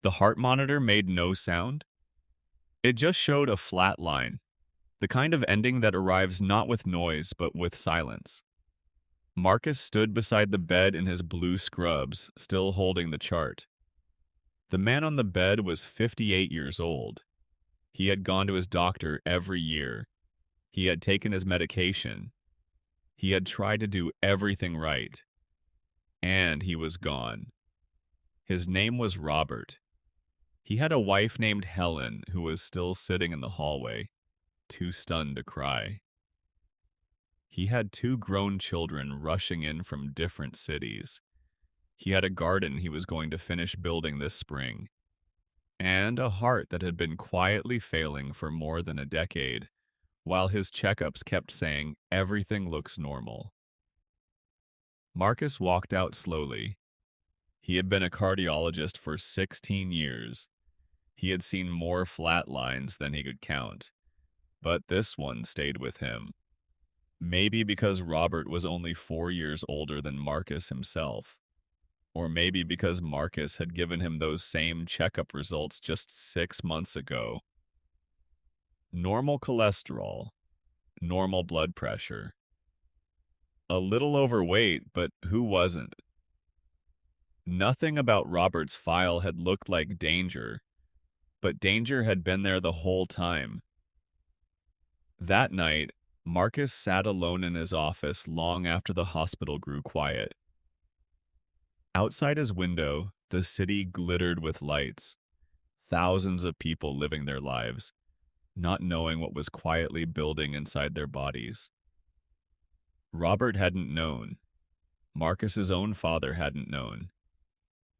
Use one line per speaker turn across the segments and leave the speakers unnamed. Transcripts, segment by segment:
The heart monitor made no sound. It just showed a flat line, the kind of ending that arrives not with noise but with silence. Marcus stood beside the bed in his blue scrubs, still holding the chart. The man on the bed was 58 years old. He had gone to his doctor every year. He had taken his medication. He had tried to do everything right. And he was gone. His name was Robert. He had a wife named Helen who was still sitting in the hallway, too stunned to cry. He had two grown children rushing in from different cities. He had a garden he was going to finish building this spring, and a heart that had been quietly failing for more than a decade, while his checkups kept saying everything looks normal. Marcus walked out slowly. He had been a cardiologist for 16 years. He had seen more flat lines than he could count, but this one stayed with him. Maybe because Robert was only 4 years older than Marcus himself, or maybe because Marcus had given him those same checkup results just 6 months ago. Normal cholesterol, normal blood pressure. A little overweight, but who wasn't? Nothing about Robert's file had looked like danger, but danger had been there the whole time. That night, Marcus sat alone in his office long after the hospital grew quiet. Outside his window, the city glittered with lights. Thousands of people living their lives, not knowing what was quietly building inside their bodies. Robert hadn't known. Marcus's own father hadn't known.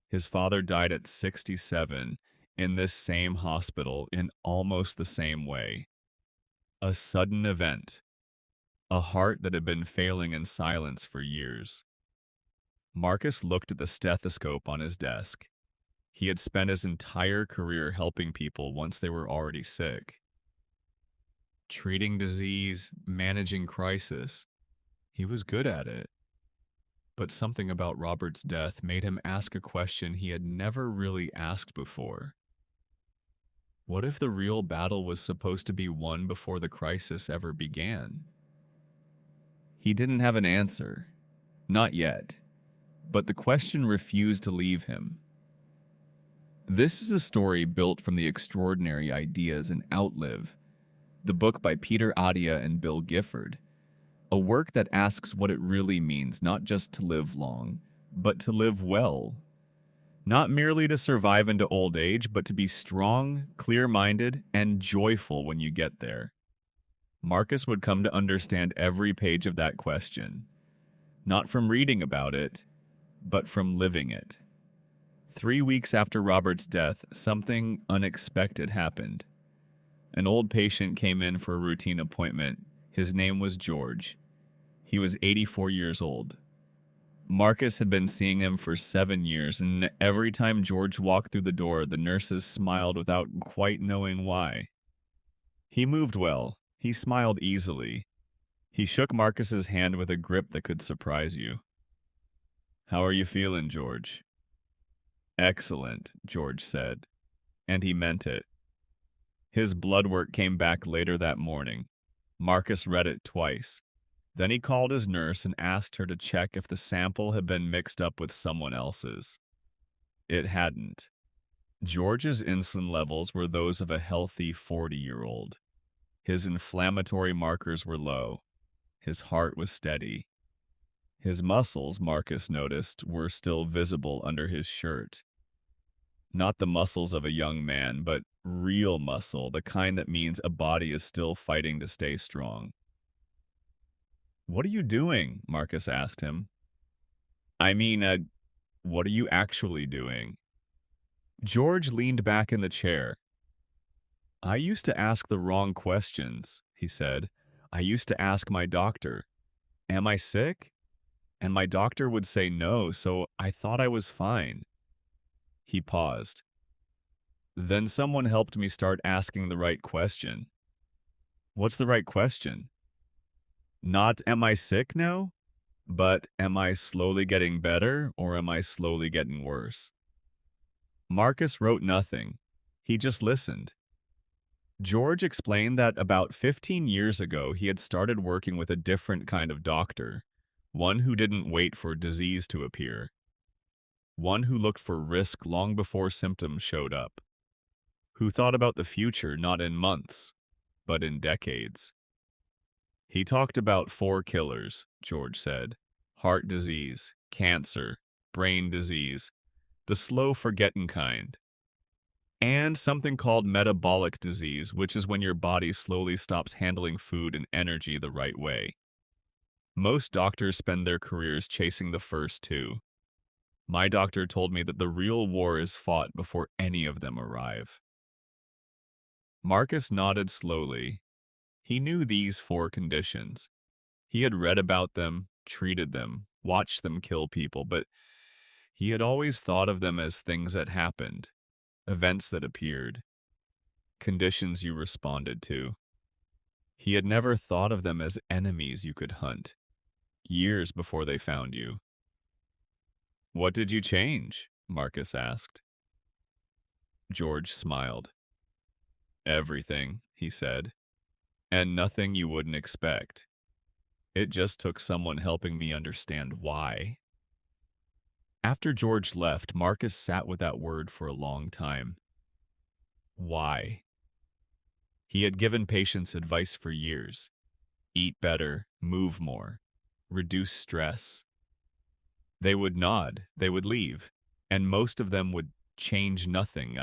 His father died at 67 in this same hospital in almost the same way. A sudden event. A heart that had been failing in silence for years. Marcus looked at the stethoscope on his desk. He had spent his entire career helping people once they were already sick. Treating disease, managing crisis. He was good at it. But something about Robert's death made him ask a question he had never really asked before. What if the real battle was supposed to be won before the crisis ever began? He didn't have an answer. Not yet. But the question refused to leave him. This is a story built from the extraordinary ideas in Outlive, the book by Peter Attia and Bill Gifford, a work that asks what it really means not just to live long, but to live well. Not merely to survive into old age, but to be strong, clear-minded, and joyful when you get there. Marcus would come to understand every page of that question, not from reading about it, but from living it. 3 weeks after Robert's death, something unexpected happened. An old patient came in for a routine appointment. His name was George. He was 84 years old. Marcus had been seeing him for 7 years, and every time George walked through the door, the nurses smiled without quite knowing why. He moved well. He smiled easily. He shook Marcus's hand with a grip that could surprise you. "How are you feeling, George?" "Excellent," George said, and he meant it. His blood work came back later that morning. Marcus read it twice. Then he called his nurse and asked her to check if the sample had been mixed up with someone else's. It hadn't. George's insulin levels were those of a healthy 40-year-old. His inflammatory markers were low. His heart was steady. His muscles, Marcus noticed, were still visible under his shirt. Not the muscles of a young man, but real muscle, the kind that means a body is still fighting to stay strong. "What are you doing?" Marcus asked him. "I mean, what are you actually doing?" George leaned back in the chair. "I used to ask the wrong questions," he said. "I used to ask my doctor, 'Am I sick?' And my doctor would say no, so I thought I was fine." He paused. "Then someone helped me start asking the right question." "What's the right question?" "Not 'am I sick now?' but 'am I slowly getting better or am I slowly getting worse?'" Marcus wrote nothing. He just listened. George explained that about 15 years ago he had started working with a different kind of doctor, one who didn't wait for disease to appear, one who looked for risk long before symptoms showed up, who thought about the future not in months, but in decades. He talked about four killers, George said: heart disease, cancer, brain disease, the slow forgetting kind, and something called metabolic disease, which is when your body slowly stops handling food and energy the right way. Most doctors spend their careers chasing the first two. My doctor told me that the real war is fought before any of them arrive. Marcus nodded slowly. He knew these four conditions. He had read about them, treated them, watched them kill people, but he had always thought of them as things that happened, events that appeared, conditions you responded to. He had never thought of them as enemies you could hunt, years before they found you. "What did you change?" Marcus asked. George smiled. "Everything," he said, "and nothing you wouldn't expect. It just took someone helping me understand why." After George left, Marcus sat with that word for a long time. Why? He had given patients advice for years. Eat better, move more, reduce stress. They would nod, they would leave, and most of them would change nothing,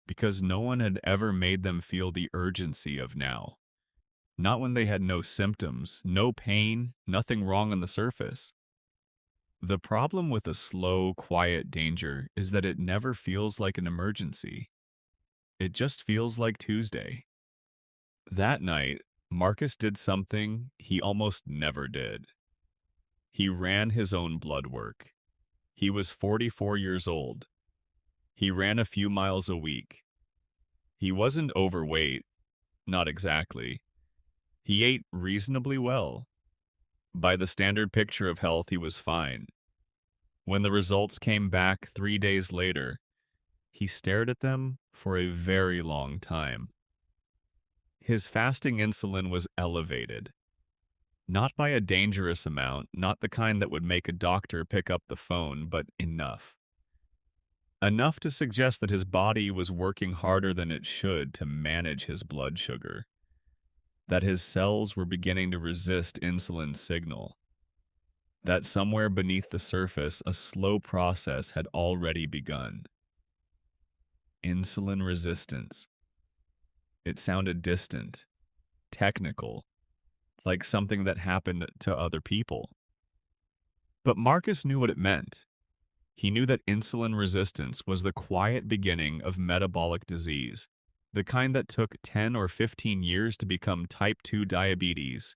because no one had ever made them feel the urgency of now. Not when they had no symptoms, no pain, nothing wrong on the surface. The problem with a slow, quiet danger is that it never feels like an emergency. It just feels like Tuesday. That night, Marcus did something he almost never did. He ran his own blood work. He was 44 years old. He ran a few miles a week. He wasn't overweight, not exactly. He ate reasonably well. By the standard picture of health, he was fine. When the results came back 3 days later, he stared at them for a very long time. His fasting insulin was elevated. Not by a dangerous amount, not the kind that would make a doctor pick up the phone, but enough. Enough to suggest that his body was working harder than it should to manage his blood sugar. That his cells were beginning to resist insulin's signal. That somewhere beneath the surface, a slow process had already begun. Insulin resistance. It sounded distant, technical, like something that happened to other people. But Marcus knew what it meant. He knew that insulin resistance was the quiet beginning of metabolic disease, the kind that took 10 or 15 years to become type 2 diabetes,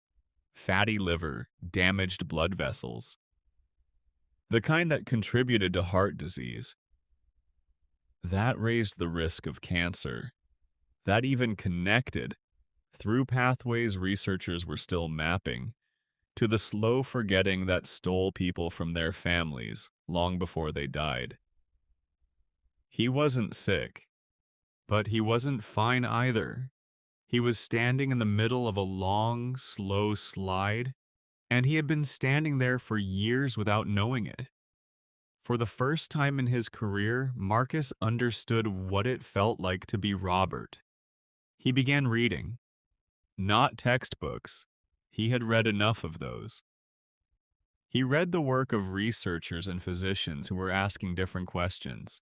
fatty liver, damaged blood vessels. The kind that contributed to heart disease. That raised the risk of cancer. That even connected, through pathways researchers were still mapping, to the slow forgetting that stole people from their families long before they died. He wasn't sick, but he wasn't fine either. He was standing in the middle of a long, slow slide, and he had been standing there for years without knowing it. For the first time in his career, Marcus understood what it felt like to be Robert. He began reading. Not textbooks. He had read enough of those. He read the work of researchers and physicians who were asking different questions,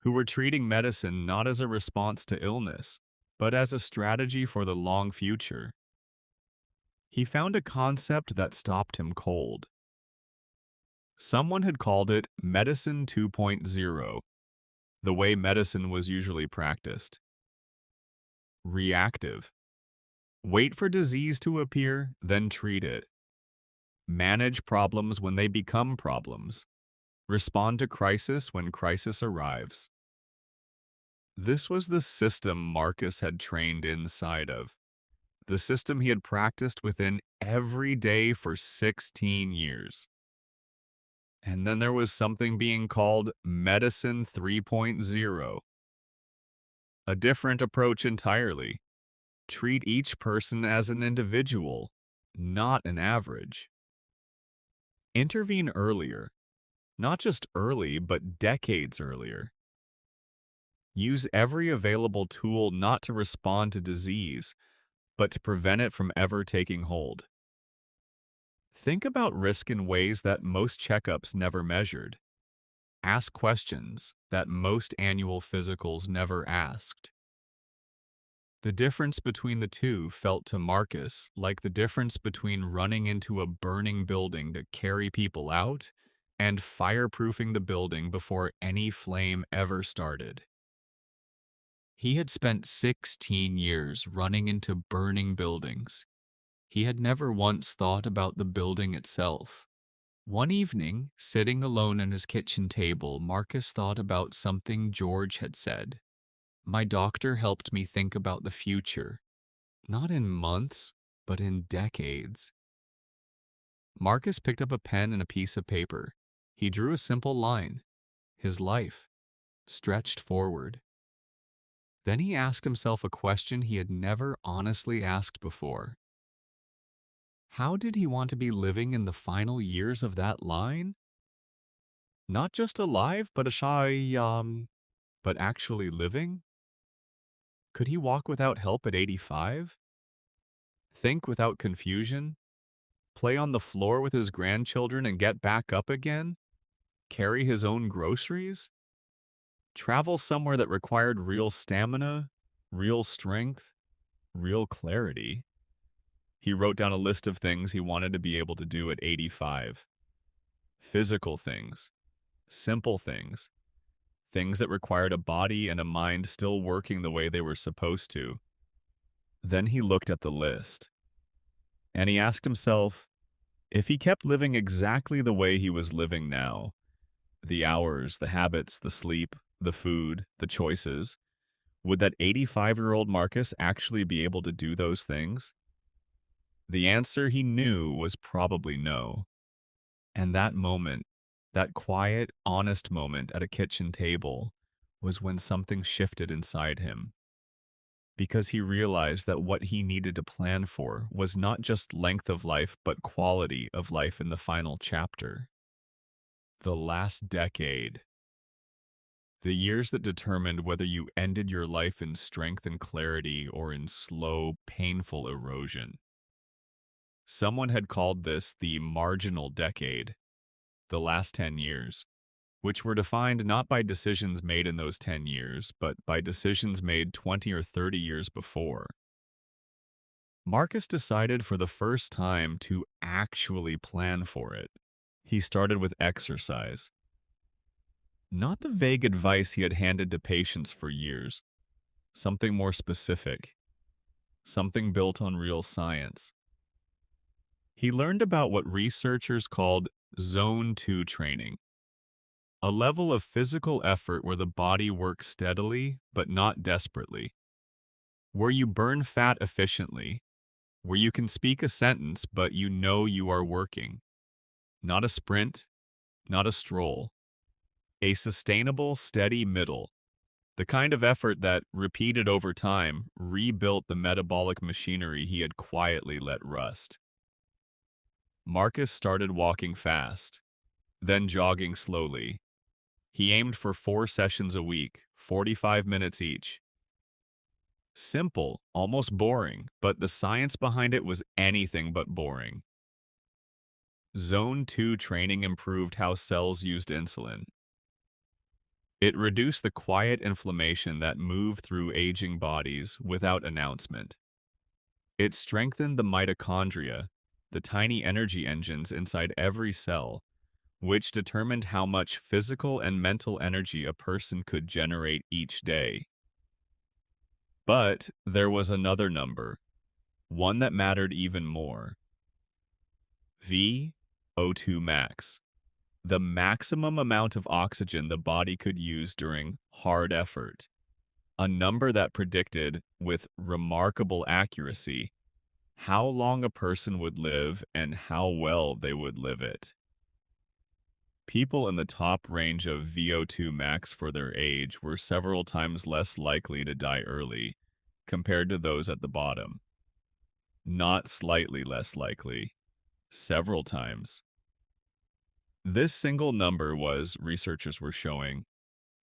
who were treating medicine not as a response to illness, but as a strategy for the long future. He found a concept that stopped him cold. Someone had called it Medicine 2.0, the way medicine was usually practiced. Reactive. Wait for disease to appear, then treat it. Manage problems when they become problems. Respond to crisis when crisis arrives. This was the system Marcus had trained inside of. The system he had practiced within every day for 16 years. And then there was something being called Medicine 3.0, a different approach entirely. Treat each person as an individual, not an average. Intervene earlier, not just early, but decades earlier. Use every available tool not to respond to disease, but to prevent it from ever taking hold. Think about risk in ways that most checkups never measured. Ask questions that most annual physicals never asked. The difference between the two felt to Marcus like the difference between running into a burning building to carry people out and fireproofing the building before any flame ever started. He had spent 16 years running into burning buildings. He had never once thought about the building itself. One evening, sitting alone at his kitchen table, Marcus thought about something George had said. My doctor helped me think about the future, not in months, but in decades. Marcus picked up a pen and a piece of paper. He drew a simple line, his life, stretched forward. Then he asked himself a question he had never honestly asked before. How did he want to be living in the final years of that line? Not just alive, but but actually living? Could he walk without help at 85? Think without confusion? Play on the floor with his grandchildren and get back up again? Carry his own groceries? Travel somewhere that required real stamina, real strength, real clarity? He wrote down a list of things he wanted to be able to do at 85. Physical things, simple things, things that required a body and a mind still working the way they were supposed to. Then he looked at the list, and he asked himself, if he kept living exactly the way he was living now, the hours, the habits, the sleep, the food, the choices, would that 85-year-old Marcus actually be able to do those things? The answer he knew was probably no. And that moment, that quiet, honest moment at a kitchen table, was when something shifted inside him. Because he realized that what he needed to plan for was not just length of life, but quality of life in the final chapter. The last decade. The years that determined whether you ended your life in strength and clarity or in slow, painful erosion. Someone had called this the marginal decade, the last 10 years, which were defined not by decisions made in those 10 years, but by decisions made 20 or 30 years before. Marcus decided for the first time to actually plan for it. He started with exercise. Not the vague advice he had handed to patients for years, something more specific, something built on real science. He learned about what researchers called Zone 2 training, a level of physical effort where the body works steadily but not desperately, where you burn fat efficiently, where you can speak a sentence but you know you are working. Not a sprint, not a stroll. A sustainable, steady middle. The kind of effort that, repeated over time, rebuilt the metabolic machinery he had quietly let rust. Marcus started walking fast, then jogging slowly. He aimed for 4 sessions a week, 45 minutes each. Simple, almost boring, but the science behind it was anything but boring. Zone 2 training improved how cells used insulin. It reduced the quiet inflammation that moved through aging bodies without announcement. It strengthened the mitochondria, the tiny energy engines inside every cell, which determined how much physical and mental energy a person could generate each day. But there was another number, one that mattered even more. VO2 max, the maximum amount of oxygen the body could use during hard effort, a number that predicted, with remarkable accuracy, how long a person would live and how well they would live it. People in the top range of VO2 max for their age were several times less likely to die early compared to those at the bottom. Not slightly less likely, several times. This single number was, researchers were showing,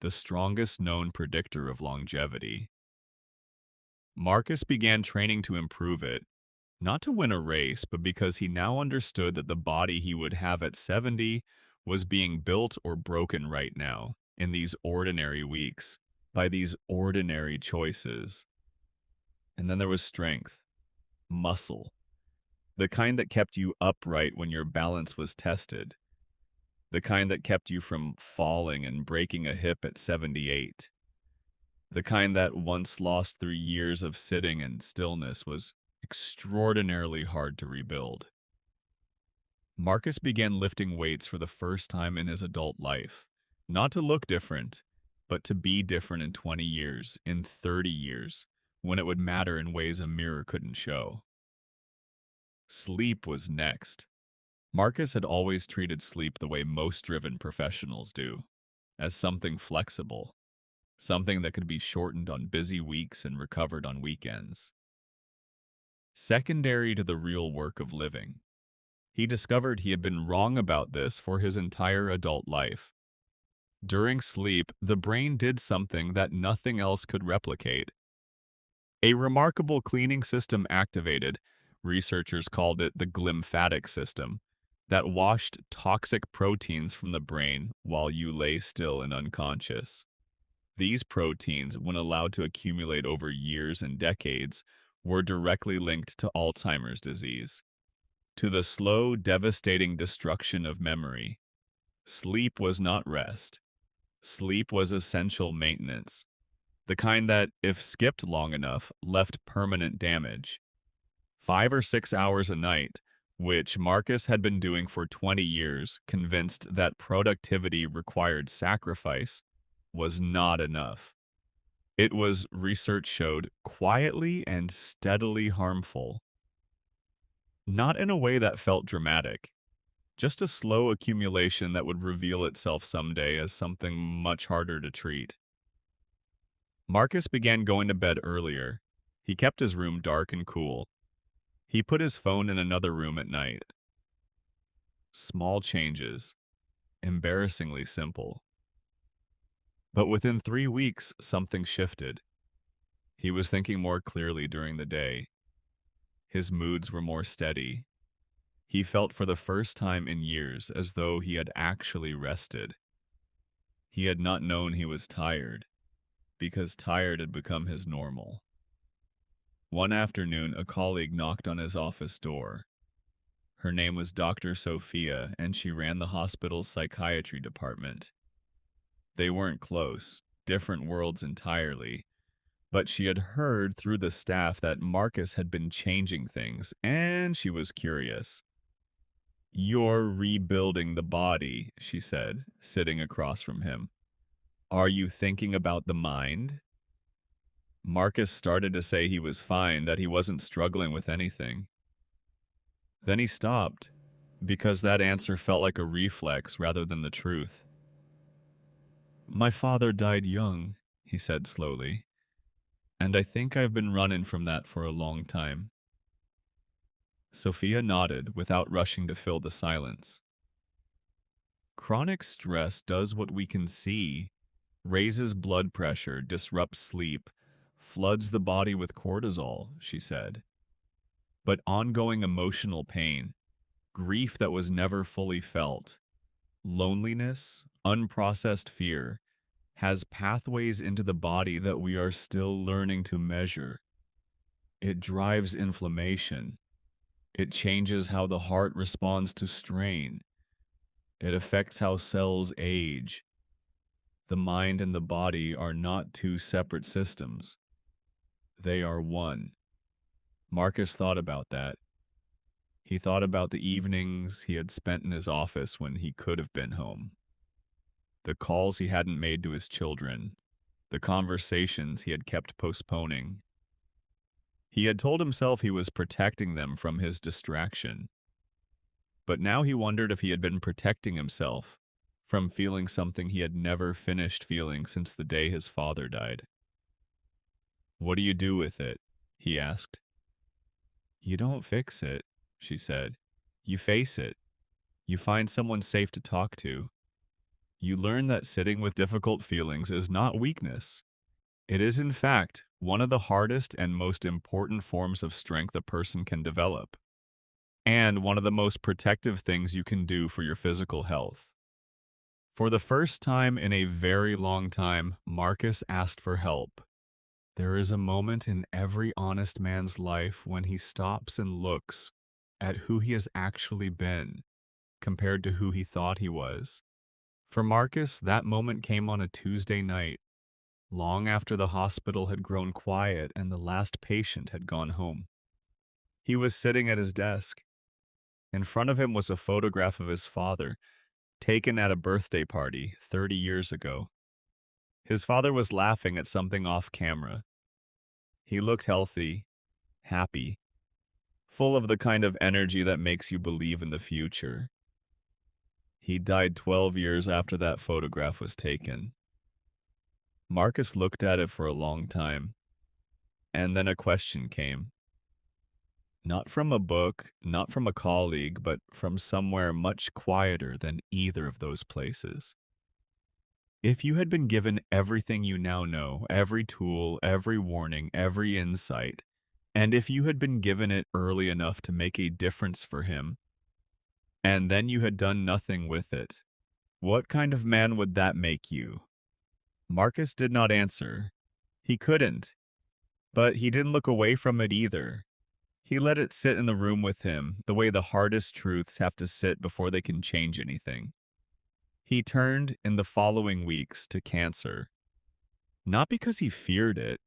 the strongest known predictor of longevity. Marcus began training to improve it, not to win a race, but because he now understood that the body he would have at 70 was being built or broken right now, in these ordinary weeks, by these ordinary choices. And then there was strength, muscle, the kind that kept you upright when your balance was tested, the kind that kept you from falling and breaking a hip at 78, the kind that, once lost through years of sitting and stillness, was extraordinarily hard to rebuild. Marcus began lifting weights for the first time in his adult life, not to look different, but to be different in 20 years, in 30 years, when it would matter in ways a mirror couldn't show. Sleep was next. Marcus had always treated sleep the way most driven professionals do, as something flexible, something that could be shortened on busy weeks and recovered on weekends. Secondary to the real work of living, he discovered he had been wrong about this for his entire adult life. During sleep, the brain did something that nothing else could replicate. A remarkable cleaning system activated, researchers called it the glymphatic system, that washed toxic proteins from the brain while you lay still and unconscious. These proteins, when allowed to accumulate over years and decades, were directly linked to Alzheimer's disease, to the slow, devastating destruction of memory. Sleep was not rest. Sleep was essential maintenance, the kind that, if skipped long enough, left permanent damage. 5 or 6 hours a night, which Marcus had been doing for 20 years, convinced that productivity required sacrifice, was not enough. It was, research showed, quietly and steadily harmful. Not in a way that felt dramatic, just a slow accumulation that would reveal itself someday as something much harder to treat. Marcus began going to bed earlier. He kept his room dark and cool. He put his phone in another room at night. Small changes, embarrassingly simple. But within 3 weeks, something shifted. He was thinking more clearly during the day. His moods were more steady. He felt for the first time in years as though he had actually rested. He had not known he was tired, because tired had become his normal. One afternoon, a colleague knocked on his office door. Her name was Dr. Sophia, and she ran the hospital's psychiatry department. They weren't close, different worlds entirely, but she had heard through the staff that Marcus had been changing things, and she was curious. "You're rebuilding the body," she said, sitting across from him. "Are you thinking about the mind?" Marcus started to say he was fine, that he wasn't struggling with anything. Then he stopped, because that answer felt like a reflex rather than the truth. "My father died young," he said slowly, "and I think I've been running from that for a long time." Sophia nodded without rushing to fill the silence. "Chronic stress does what we can see, raises blood pressure, disrupts sleep, floods the body with cortisol," she said. "But ongoing emotional pain, grief that was never fully felt, loneliness, unprocessed fear, has pathways into the body that we are still learning to measure. It drives inflammation. It changes how the heart responds to strain. It affects how cells age. The mind and the body are not two separate systems. They are one." Marcus thought about that. He thought about the evenings he had spent in his office when he could have been home. The calls he hadn't made to his children. The conversations he had kept postponing. He had told himself he was protecting them from his distraction. But now he wondered if he had been protecting himself, from feeling something he had never finished feeling since the day his father died. "What do you do with it?" he asked. "You don't fix it," she said. "You face it. You find someone safe to talk to. You learn that sitting with difficult feelings is not weakness. It is, in fact, one of the hardest and most important forms of strength a person can develop, and one of the most protective things you can do for your physical health." For the first time in a very long time, Marcus asked for help. There is a moment in every honest man's life when he stops and looks at who he has actually been compared to who he thought he was. For Marcus, that moment came on a Tuesday night, long after the hospital had grown quiet and the last patient had gone home. He was sitting at his desk. In front of him was a photograph of his father, taken at a birthday party 30 years ago. His father was laughing at something off camera. He looked healthy, happy, full of the kind of energy that makes you believe in the future. He died 12 years after that photograph was taken. Marcus looked at it for a long time, and then a question came. Not from a book, not from a colleague, but from somewhere much quieter than either of those places. If you had been given everything you now know, every tool, every warning, every insight, and if you had been given it early enough to make a difference for him, and then you had done nothing with it, what kind of man would that make you? Marcus did not answer. He couldn't, but he didn't look away from it either. He let it sit in the room with him, the way the hardest truths have to sit before they can change anything. He turned in the following weeks to cancer, not because he feared it,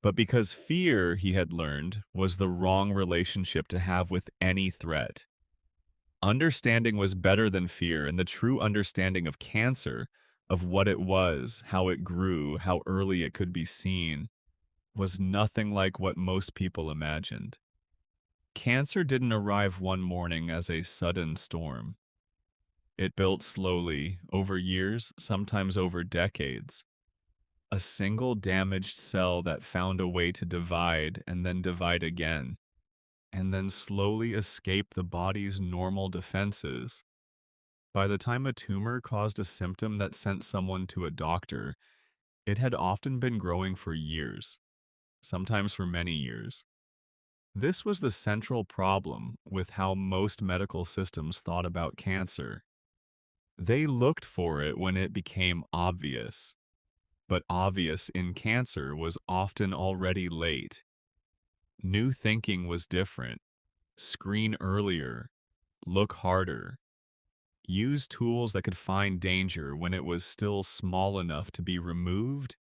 but because fear, he had learned, was the wrong relationship to have with any threat. Understanding was better than fear, and the true understanding of cancer, of what it was, how it grew, how early it could be seen, was nothing like what most people imagined. Cancer didn't arrive one morning as a sudden storm. It built slowly, over years, sometimes over decades. A single damaged cell that found a way to divide and then divide again, and then slowly escape the body's normal defenses. By the time a tumor caused a symptom that sent someone to a doctor, it had often been growing for years, sometimes for many years. This was the central problem with how most medical systems thought about cancer. They looked for it when it became obvious, but obvious in cancer was often already late. New thinking was different. Screen earlier, look harder. Use tools that could find danger when it was still small enough to be removed,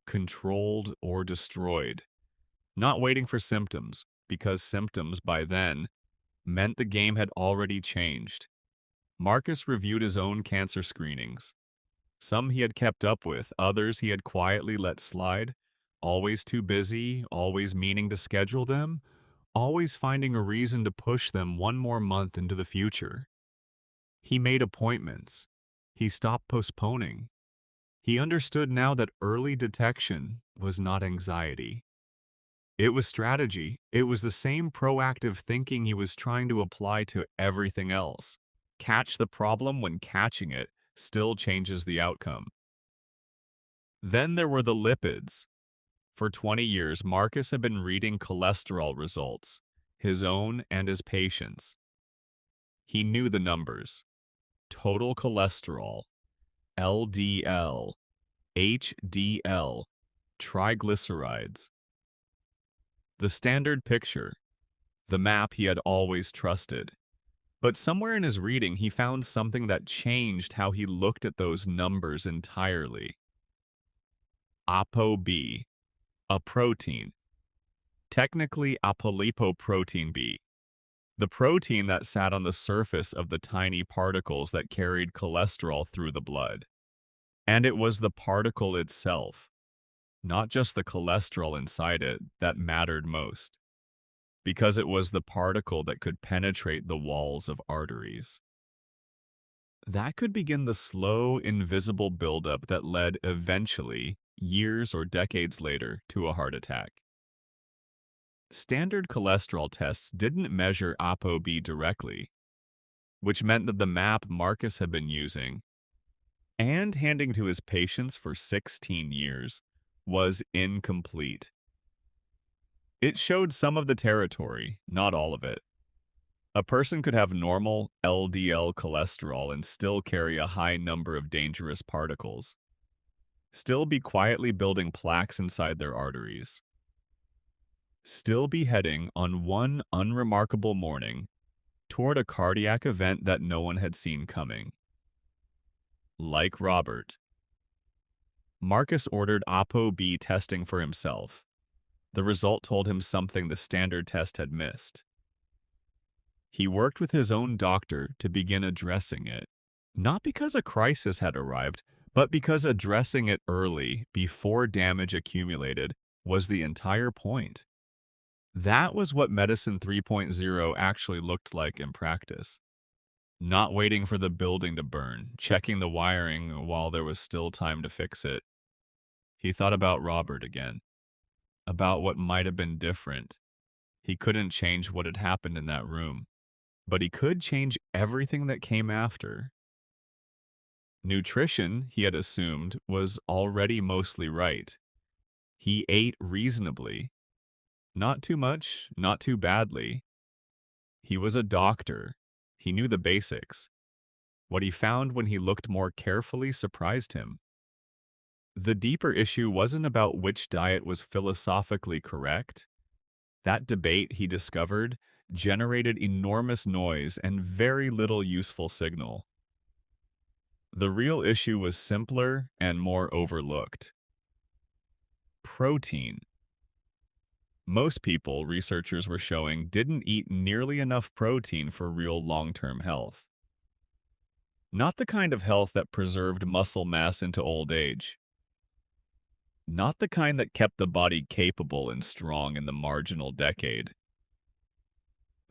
controlled, or destroyed. Not waiting for symptoms, because symptoms, by then, meant the game had already changed. Marcus reviewed his own cancer screenings. Some he had kept up with, others he had quietly let slide, always too busy, always meaning to schedule them, always finding a reason to push them one more month into the future. He made appointments. He stopped postponing. He understood now that early detection was not anxiety. It was strategy. It was the same proactive thinking he was trying to apply to everything else. Catch the problem when catching it still changes the outcome. Then there were the lipids. For 20 years, Marcus had been reading cholesterol results, his own and his patients'. He knew the numbers. Total cholesterol, LDL, HDL, triglycerides. The standard picture, the map he had always trusted. But somewhere in his reading, he found something that changed how he looked at those numbers entirely. ApoB, a protein. Technically apolipoprotein B, the protein that sat on the surface of the tiny particles that carried cholesterol through the blood. And it was the particle itself, not just the cholesterol inside it, that mattered most, because it was the particle that could penetrate the walls of arteries. That could begin the slow, invisible buildup that led eventually, years or decades later, to a heart attack. Standard cholesterol tests didn't measure ApoB directly, which meant that the map Marcus had been using and handing to his patients for 16 years was incomplete. It showed some of the territory, not all of it. A person could have normal LDL cholesterol and still carry a high number of dangerous particles, still be quietly building plaques inside their arteries, still be heading on one unremarkable morning toward a cardiac event that no one had seen coming. Like Robert, Marcus ordered ApoB testing for himself. The result told him something the standard test had missed. He worked with his own doctor to begin addressing it, not because a crisis had arrived, but because addressing it early, before damage accumulated, was the entire point. That was what Medicine 3.0 actually looked like in practice. Not waiting for the building to burn, checking the wiring while there was still time to fix it. He thought about Robert again, about what might have been different. He couldn't change what had happened in that room, but he could change everything that came after. Nutrition, he had assumed, was already mostly right. He ate reasonably. Not too much, not too badly. He was a doctor. He knew the basics. What he found when he looked more carefully surprised him. The deeper issue wasn't about which diet was philosophically correct. That debate, he discovered, generated enormous noise and very little useful signal. The real issue was simpler and more overlooked. Protein. Most people, researchers were showing, didn't eat nearly enough protein for real long-term health. Not the kind of health that preserved muscle mass into old age. Not the kind that kept the body capable and strong in the marginal decade.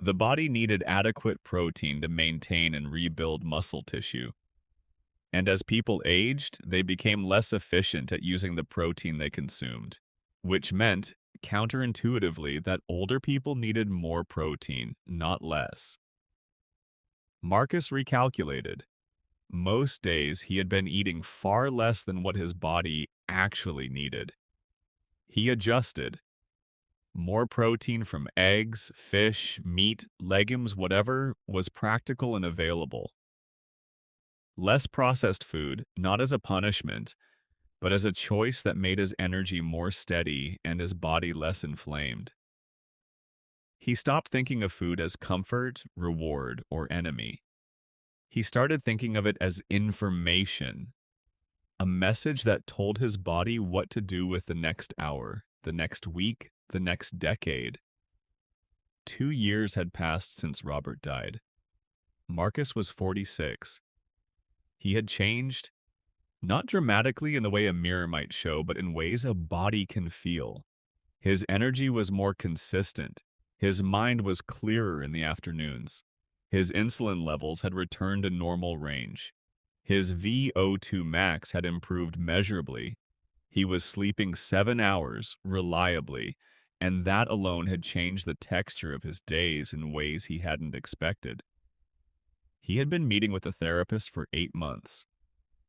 The body needed adequate protein to maintain and rebuild muscle tissue. And as people aged, they became less efficient at using the protein they consumed, which meant, counterintuitively, that older people needed more protein, not less. Marcus recalculated. Most days, he had been eating far less than what his body actually needed. He adjusted. More protein from eggs, fish, meat, legumes, whatever was practical and available. Less processed food, not as a punishment, but as a choice that made his energy more steady and his body less inflamed. He stopped thinking of food as comfort, reward, or enemy. He started thinking of it as information, a message that told his body what to do with the next hour, the next week, the next decade. 2 years had passed since Robert died. Marcus was 46. He had changed, not dramatically in the way a mirror might show, but in ways a body can feel. His energy was more consistent. His mind was clearer in the afternoons. His insulin levels had returned to normal range. His VO2 max had improved measurably. He was sleeping 7 hours reliably, and that alone had changed the texture of his days in ways he hadn't expected. He had been meeting with a therapist for 8 months.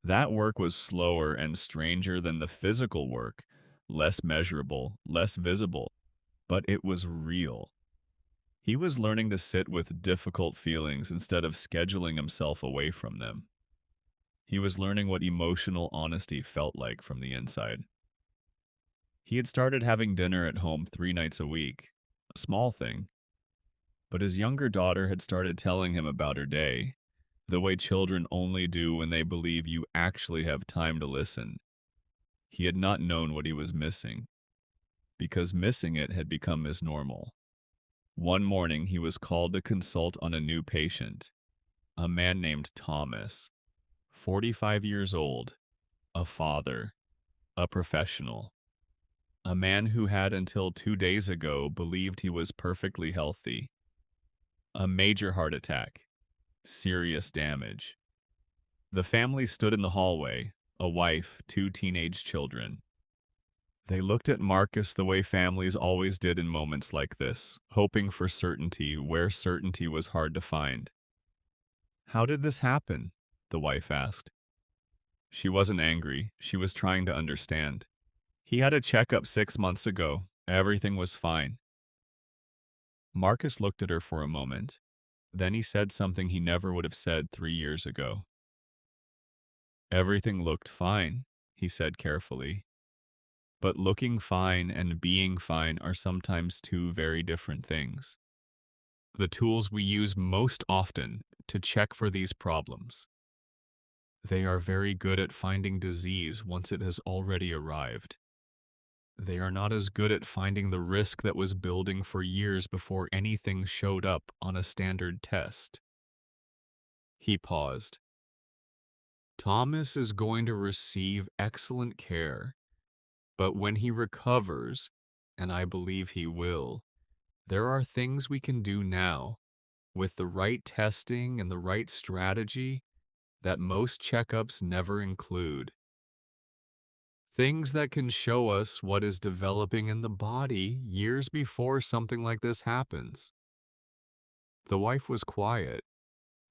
That work was slower and stranger than the physical work, less measurable, less visible, but it was real. He was learning to sit with difficult feelings instead of scheduling himself away from them. He was learning what emotional honesty felt like from the inside. He had started having dinner at home 3 nights a week, a small thing. But his younger daughter had started telling him about her day, the way children only do when they believe you actually have time to listen. He had not known what he was missing, because missing it had become his normal. One morning, he was called to consult on a new patient, a man named Thomas, 45 years old, a father, a professional, a man who had until 2 days ago believed he was perfectly healthy. A major heart attack, serious damage. The family stood in the hallway, a wife, two teenage children. They looked at Marcus the way families always did in moments like this, hoping for certainty where certainty was hard to find. "How did this happen?" the wife asked. She wasn't angry. She was trying to understand. "He had a checkup 6 months ago. Everything was fine." Marcus looked at her for a moment. Then he said something he never would have said 3 years ago. "Everything looked fine," he said carefully. "But looking fine and being fine are sometimes two very different things. The tools we use most often to check for these problems. They are very good at finding disease once it has already arrived. They are not as good at finding the risk that was building for years before anything showed up on a standard test." He paused. "Thomas is going to receive excellent care, but when he recovers, and I believe he will, there are things we can do now, with the right testing and the right strategy, that most checkups never include. Things that can show us what is developing in the body years before something like this happens." The wife was quiet.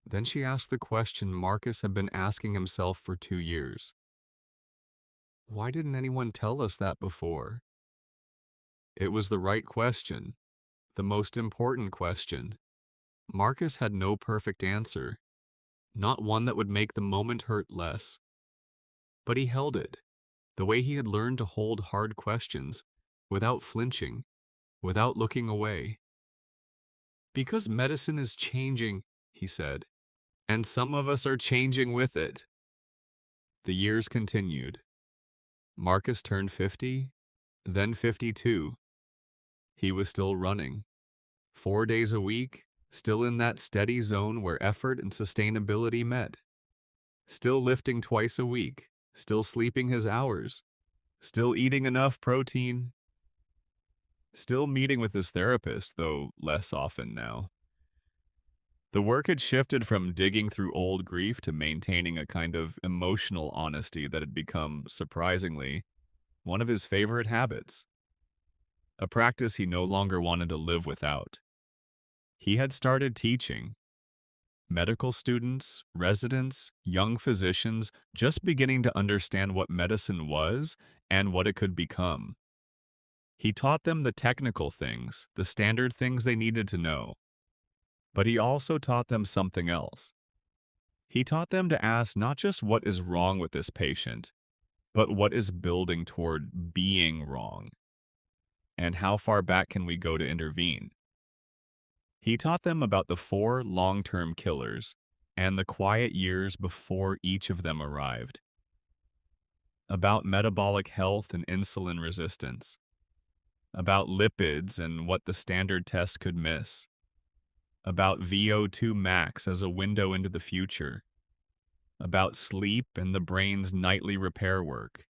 Then she asked the question Marcus had been asking himself for 2 years. Why didn't anyone tell us that before? It was the right question, the most important question. Marcus had no perfect answer, not one that would make the moment hurt less. But he held it, the way he had learned to hold hard questions, without flinching, without looking away. "Because medicine is changing," he said, "and some of us are changing with it." The years continued. Marcus turned 50, then 52. He was still running, 4 days a week, still in that steady zone where effort and sustainability met. Still lifting twice a week, still sleeping his hours, still eating enough protein, still meeting with his therapist, though less often now. The work had shifted from digging through old grief to maintaining a kind of emotional honesty that had become, surprisingly, one of his favorite habits. A practice he no longer wanted to live without. He had started teaching. Medical students, residents, young physicians, just beginning to understand what medicine was and what it could become. He taught them the technical things, the standard things they needed to know. But he also taught them something else. He taught them to ask not just what is wrong with this patient, but what is building toward being wrong, and how far back can we go to intervene. He taught them about the 4 long-term killers and the quiet years before each of them arrived. About metabolic health and insulin resistance. About lipids and what the standard test could miss. About VO2 max as a window into the future. About sleep and the brain's nightly repair work.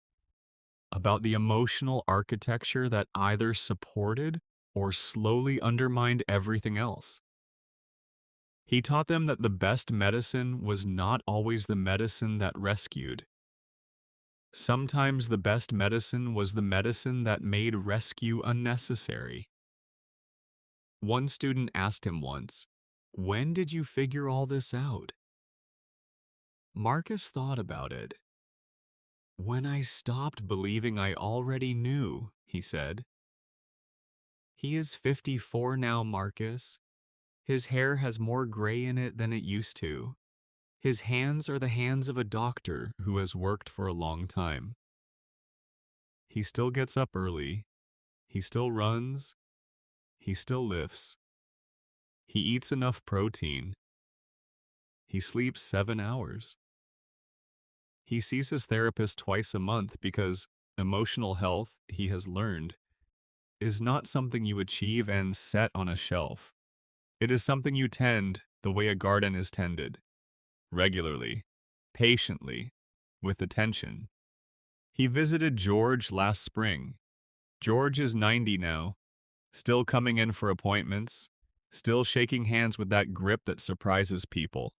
About the emotional architecture that either supported or slowly undermined everything else. He taught them that the best medicine was not always the medicine that rescued. Sometimes the best medicine was the medicine that made rescue unnecessary. One student asked him once, "When did you figure all this out?" Marcus thought about it. "When I stopped believing I already knew," he said. He is 54 now, Marcus. His hair has more gray in it than it used to. His hands are the hands of a doctor who has worked for a long time. He still gets up early. He still runs. He still lifts. He eats enough protein. He sleeps 7 hours. He sees his therapist twice a month because emotional health, he has learned, is not something you achieve and set on a shelf. It is something you tend the way a garden is tended, regularly, patiently, with attention. He visited George last spring. George is 90 now, still coming in for appointments, still shaking hands with that grip that surprises people.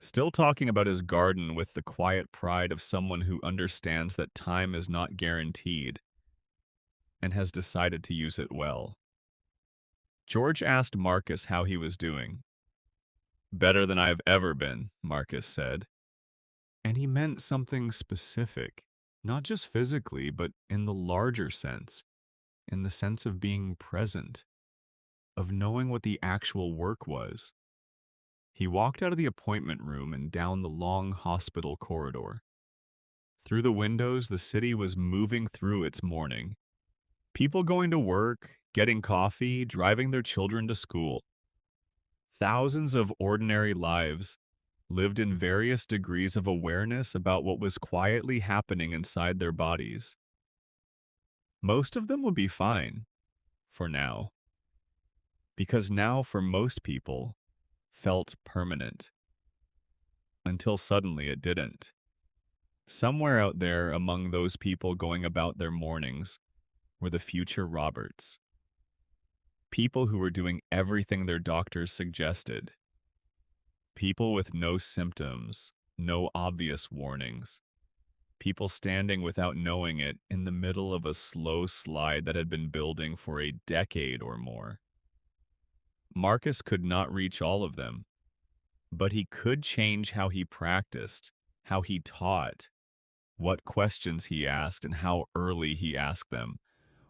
still talking about his garden with the quiet pride of someone who understands that time is not guaranteed and has decided to use it well. George asked Marcus how he was doing. Better than I've ever been, Marcus said. And he meant something specific, not just physically, but in the larger sense, in the sense of being present, of knowing what the actual work was. He walked out of the appointment room and down the long hospital corridor. Through the windows, the city was moving through its morning. People going to work, getting coffee, driving their children to school. Thousands of ordinary lives lived in various degrees of awareness about what was quietly happening inside their bodies. Most of them would be fine, for now, because now, for most people, felt permanent, until suddenly it didn't. Somewhere out there among those people going about their mornings were the future Roberts, people who were doing everything their doctors suggested, people with no symptoms, no obvious warnings, people standing without knowing it in the middle of a slow slide that had been building for a decade or more. Marcus could not reach all of them, but he could change how he practiced, how he taught, what questions he asked and how early he asked them,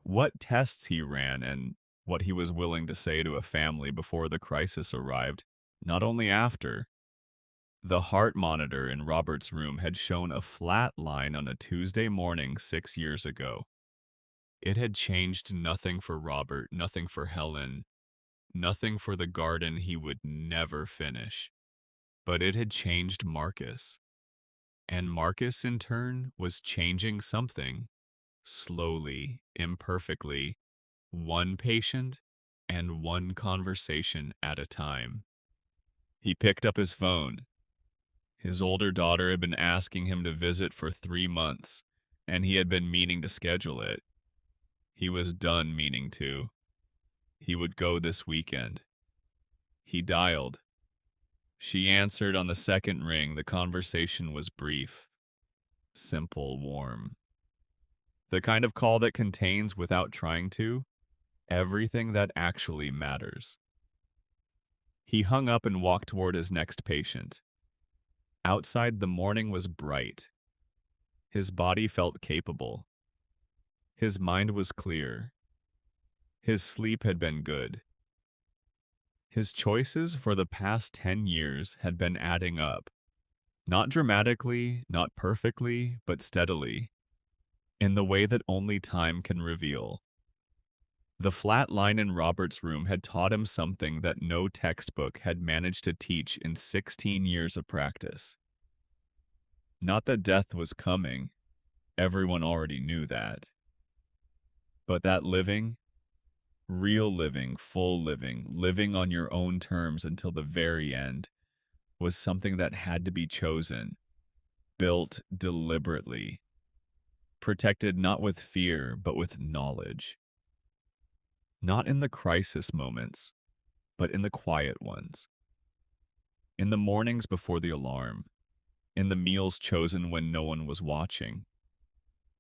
what tests he ran and what he was willing to say to a family before the crisis arrived, not only after. The heart monitor in Robert's room had shown a flat line on a Tuesday morning 6 years ago. It had changed nothing for Robert, nothing for Helen, nothing for the garden he would never finish. But it had changed Marcus. And Marcus, in turn, was changing something, slowly, imperfectly, one patient and one conversation at a time. He picked up his phone. His older daughter had been asking him to visit for 3 months, and he had been meaning to schedule it. He was done meaning to. He would go this weekend. He dialed. She answered on the second ring. The conversation was brief, simple, warm. The kind of call that contains, without trying to, everything that actually matters. He hung up and walked toward his next patient. Outside, the morning was bright. His body felt capable. His mind was clear. His sleep had been good. His choices for the past 10 years had been adding up. Not dramatically, not perfectly, but steadily, in the way that only time can reveal. The flat line in Robert's room had taught him something that no textbook had managed to teach in 16 years of practice. Not that death was coming, everyone already knew that. But that living, real living, full living, living on your own terms until the very end, was something that had to be chosen, built deliberately, protected not with fear, but with knowledge. Not in the crisis moments, but in the quiet ones. In the mornings before the alarm, in the meals chosen when no one was watching,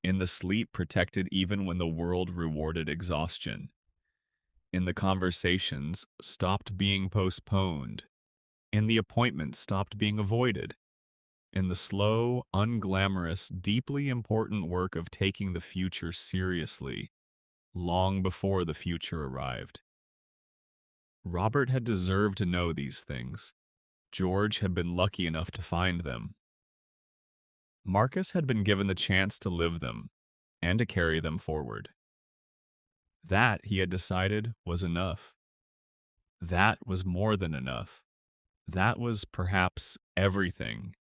in the sleep protected even when the world rewarded exhaustion, in the conversations stopped being postponed, in the appointments stopped being avoided, in the slow, unglamorous, deeply important work of taking the future seriously, long before the future arrived. Robert had deserved to know these things. George had been lucky enough to find them. Marcus had been given the chance to live them and to carry them forward. That, he had decided, was enough. That was more than enough. That was perhaps everything